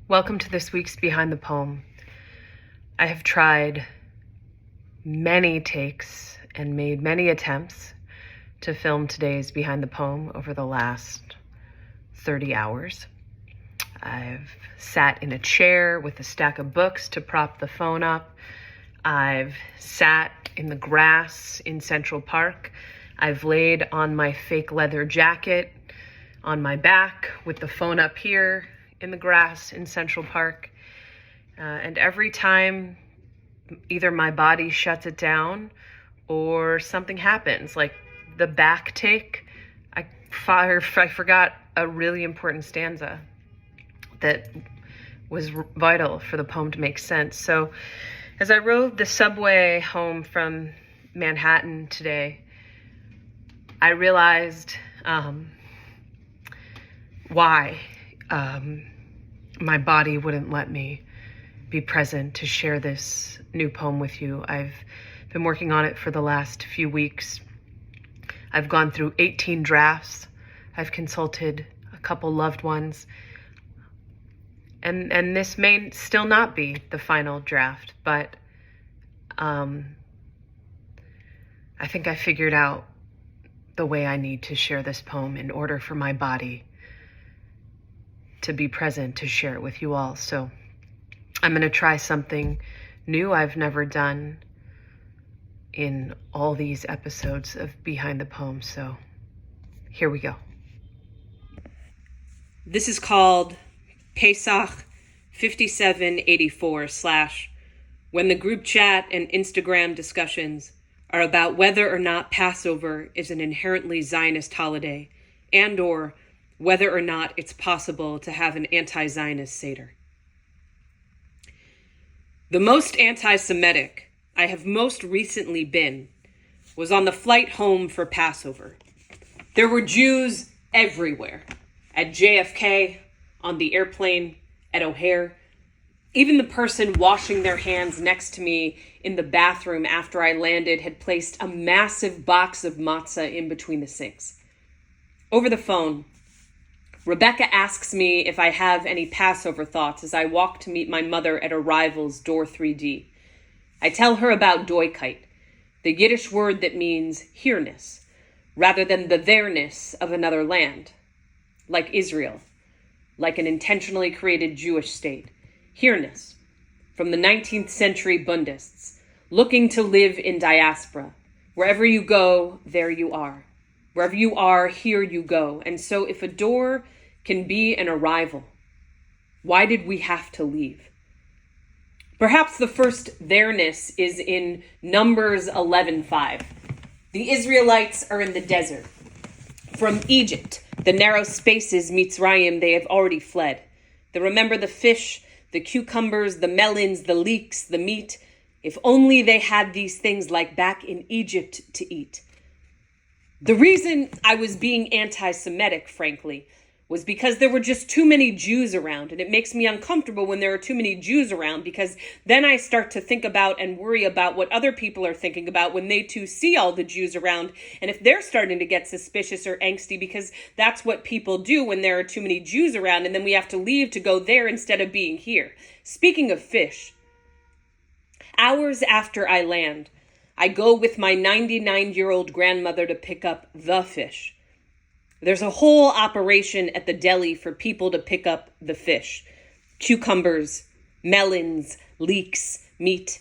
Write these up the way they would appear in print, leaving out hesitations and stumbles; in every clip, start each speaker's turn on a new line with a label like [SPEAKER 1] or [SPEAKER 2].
[SPEAKER 1] Welcome to this week's Behind the Poem. I have tried many takes and made many attempts to film today's Behind the Poem over the last 30 hours. I've sat in a chair with a stack of books to prop the phone up. I've sat in the grass in Central Park. I've laid on my fake leather jacket on my back with the phone up here in the grass in Central Park. And every time either my body shuts it down or something happens, like the back take, I forgot a really important stanza that was vital for the poem to make sense. So as I rode the subway home from Manhattan today, I realized why my body wouldn't let me be present to share this new poem with you. I've been working on it for the last few weeks. I've gone through 18 drafts. I've consulted a couple loved ones. And this may still not be the final draft, but I think I figured out the way I need to share this poem in order for my body to be present to share it with you all. So I'm going to try something new I've never done in all these episodes of Behind the Poem. So here we go. This is called Pesach 5784 / when the group chat and Instagram discussions are about whether or not Passover is an inherently Zionist holiday and or whether or not it's possible to have an anti-Zionist Seder. The most anti-Semitic I have most recently been was on the flight home for Passover. There were Jews everywhere, at JFK, on the airplane, at O'Hare. Even the person washing their hands next to me in the bathroom after I landed had placed a massive box of matzah in between the sinks. Over the phone, Rebecca asks me if I have any Passover thoughts as I walk to meet my mother at Arrival's Door 3D. I tell her about doikite, the Yiddish word that means here-ness, rather than the there-ness of another land, like Israel, like an intentionally created Jewish state. Here-ness, from the 19th century Bundists, looking to live in diaspora. Wherever you go, there you are. Wherever you are, here you go. And so if a door can be an arrival, why did we have to leave? Perhaps the first there-ness is in Numbers 11:5. The Israelites are in the desert. From Egypt, the narrow spaces, Mitzrayim, they have already fled. They remember the fish, the cucumbers, the melons, the leeks, the meat. If only they had these things like back in Egypt to eat. The reason I was being anti-Semitic, frankly, was because there were just too many Jews around. And it makes me uncomfortable when there are too many Jews around, because then I start to think about and worry about what other people are thinking about when they too see all the Jews around. And if they're starting to get suspicious or angsty, because that's what people do when there are too many Jews around, and then we have to leave to go there instead of being here. Speaking of fish, hours after I land, I go with my 99-year-old grandmother to pick up the fish. There's a whole operation at the deli for people to pick up the fish. Cucumbers, melons, leeks, meat.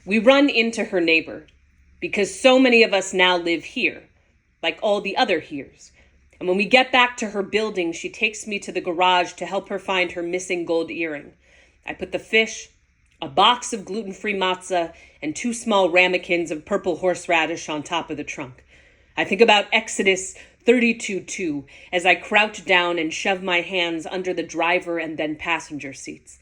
[SPEAKER 1] We run into her neighbor because so many of us now live here, like all the other heres. And when we get back to her building, she takes me to the garage to help her find her missing gold earring. I put the fish, a box of gluten-free matzah, and 2 small ramekins of purple horseradish on top of the trunk. I think about Exodus 32:2 as I crouch down and shove my hands under the driver and then passenger seats.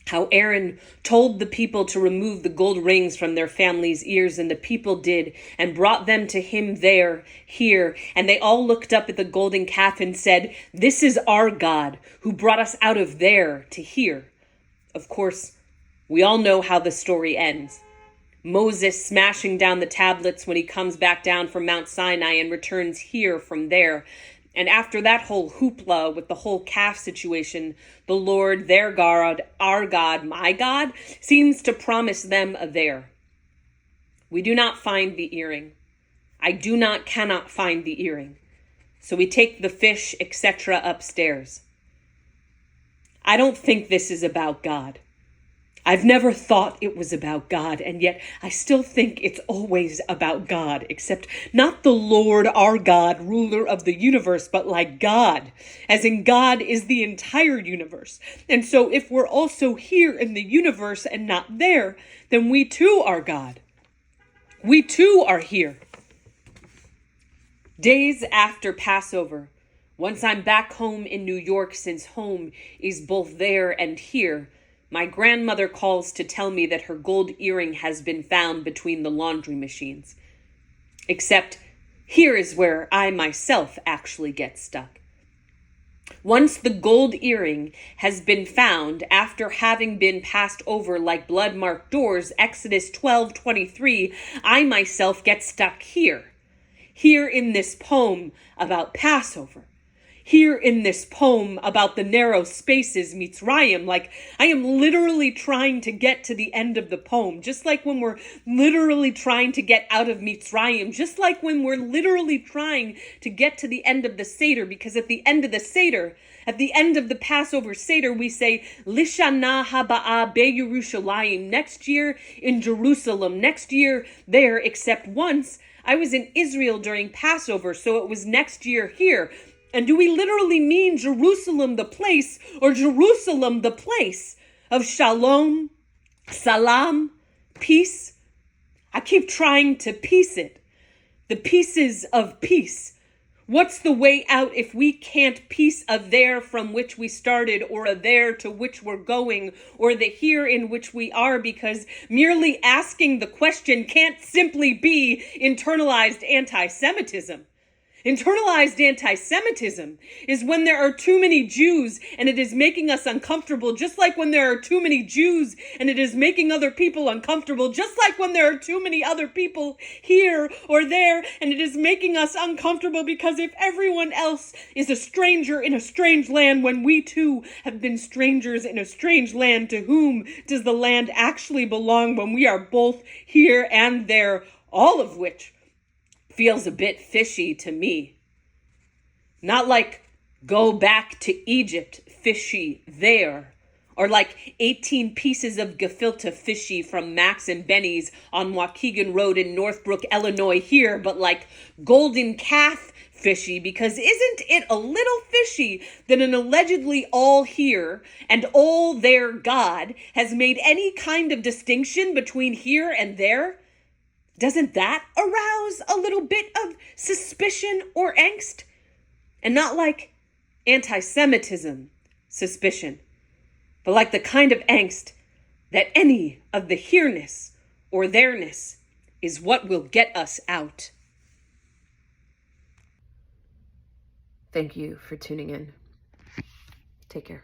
[SPEAKER 1] How Aaron told the people to remove the gold rings from their family's ears, and the people did, and brought them to him there, here, and they all looked up at the golden calf and said, "This is our God, who brought us out of there to here." Of course, we all know how the story ends. Moses smashing down the tablets when he comes back down from Mount Sinai and returns here from there. And after that whole hoopla with the whole calf situation, the Lord, their God, our God, my God, seems to promise them a there. We do not find the earring. Cannot find the earring. So we take the fish, etc. upstairs. I don't think this is about God. I've never thought it was about God, and yet I still think it's always about God, except not the Lord, our God, ruler of the universe, but like God, as in God is the entire universe. And so if we're also here in the universe and not there, then we too are God. We too are here. Days after Passover, once I'm back home in New York, since home is both there and here, my grandmother calls to tell me that her gold earring has been found between the laundry machines. Except here is where I myself actually get stuck. Once the gold earring has been found after having been passed over like blood-marked doors, Exodus 12:23, I myself get stuck here. Here in this poem about Passover. Here in this poem about the narrow spaces, Mitzrayim, like I am literally trying to get to the end of the poem, just like when we're literally trying to get out of Mitzrayim, just like when we're literally trying to get to the end of the Seder, because at the end of the Seder, at the end of the Passover Seder, we say, Lishana Haba'ah Be'Yerushalayim, next year in Jerusalem, next year there, except once I was in Israel during Passover, so it was next year here. And do we literally mean Jerusalem the place, or Jerusalem the place of shalom, salam, peace? I keep trying to piece it. The pieces of peace. What's the way out if we can't piece a there from which we started, or a there to which we're going, or the here in which we are? Because merely asking the question can't simply be internalized anti-Semitism. Internalized anti-Semitism is when there are too many Jews and it is making us uncomfortable, just like when there are too many Jews and it is making other people uncomfortable, just like when there are too many other people here or there and it is making us uncomfortable, because if everyone else is a stranger in a strange land, when we too have been strangers in a strange land, to whom does the land actually belong when we are both here and there, all of which feels a bit fishy to me. Not like go back to Egypt, fishy there, or like 18 pieces of gefilte fishy from Max and Benny's on Waukegan Road in Northbrook, Illinois here, but like golden calf fishy, because isn't it a little fishy that an allegedly all here and all there God has made any kind of distinction between here and there? Doesn't that arouse a little bit of suspicion or angst? And not like anti-Semitism suspicion, but like the kind of angst that any of the here-ness or there-ness is what will get us out. Thank you for tuning in. Take care.